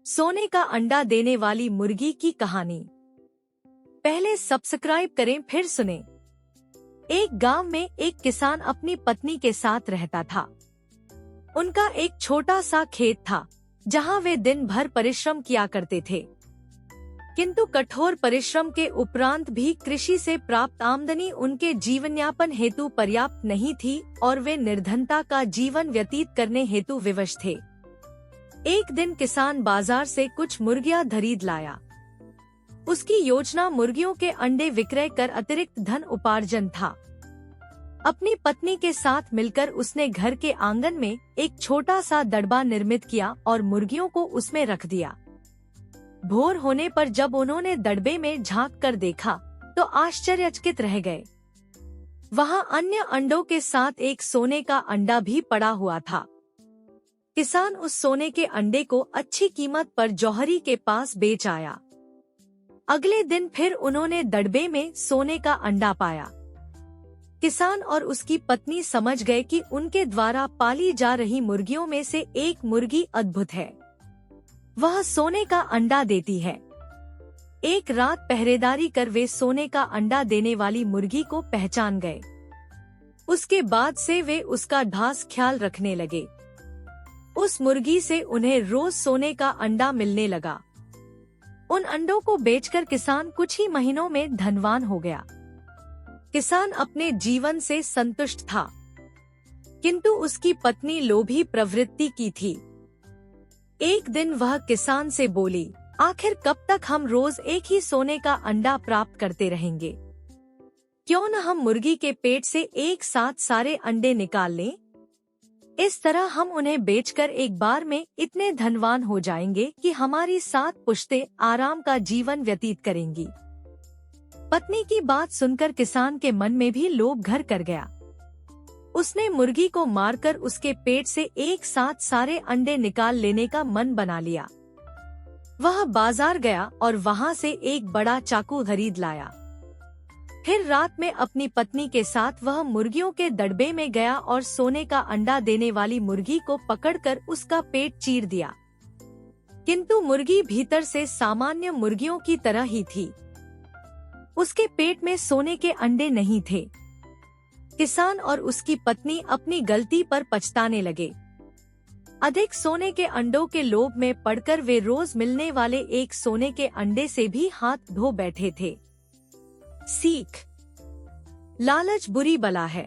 सोने का अंडा देने वाली मुर्गी की कहानी। पहले सब्सक्राइब करें फिर सुने। एक गांव में एक किसान अपनी पत्नी के साथ रहता था। उनका एक छोटा सा खेत था जहां वे दिन भर परिश्रम किया करते थे। किंतु कठोर परिश्रम के उपरांत भी कृषि से प्राप्त आमदनी उनके जीवनयापन हेतु पर्याप्त नहीं थी और वे निर्धनता का जीवन व्यतीत करने हेतु विवश थे। एक दिन किसान बाजार से कुछ मुर्गियां खरीद लाया। उसकी योजना मुर्गियों के अंडे विक्रय कर अतिरिक्त धन उपार्जन था। अपनी पत्नी के साथ मिलकर उसने घर के आंगन में एक छोटा सा दड़बा निर्मित किया और मुर्गियों को उसमें रख दिया। भोर होने पर जब उन्होंने दड़बे में झांक कर देखा तो आश्चर्यचकित रह गए। वहां अन्य अंडों के साथ एक सोने का अंडा भी पड़ा हुआ था। किसान उस सोने के अंडे को अच्छी कीमत पर जौहरी के पास बेच आया। अगले दिन फिर उन्होंने दड़बे में सोने का अंडा पाया। किसान और उसकी पत्नी समझ गए कि उनके द्वारा पाली जा रही मुर्गियों में से एक मुर्गी अद्भुत है। वह सोने का अंडा देती है। एक रात पहरेदारी कर वे सोने का अंडा देने वाली मुर्गी को पहचान गए। उसके बाद से वे उसका खास ख्याल रखने लगे। उस मुर्गी से उन्हें रोज सोने का अंडा मिलने लगा। उन अंडों को बेचकर किसान कुछ ही महीनों में धनवान हो गया। किसान अपने जीवन से संतुष्ट था, किंतु उसकी पत्नी लोभी प्रवृत्ति की थी। एक दिन वह किसान से बोली, आखिर कब तक हम रोज एक ही सोने का अंडा प्राप्त करते रहेंगे? क्यों न हम मुर्गी के पेट से एक साथ सारे अंडे निकाल लें? इस तरह हम उन्हें बेचकर एक बार में इतने धनवान हो जाएंगे कि हमारी 7 पुश्तें आराम का जीवन व्यतीत करेंगी। पत्नी की बात सुनकर किसान के मन में भी लोभ घर कर गया। उसने मुर्गी को मारकर उसके पेट से एक साथ सारे अंडे निकाल लेने का मन बना लिया। वह बाजार गया और वहां से एक बड़ा चाकू खरीद लाया। फिर रात में अपनी पत्नी के साथ वह मुर्गियों के दड़बे में गया और सोने का अंडा देने वाली मुर्गी को पकड़कर उसका पेट चीर दिया। किंतु मुर्गी भीतर से सामान्य मुर्गियों की तरह ही थी। उसके पेट में सोने के अंडे नहीं थे। किसान और उसकी पत्नी अपनी गलती पर पछताने लगे। अधिक सोने के अंडों के लोभ में पड़कर वे रोज मिलने वाले एक सोने के अंडे से भी हाथ धो बैठे थे। सीख: लालच बुरी बला है।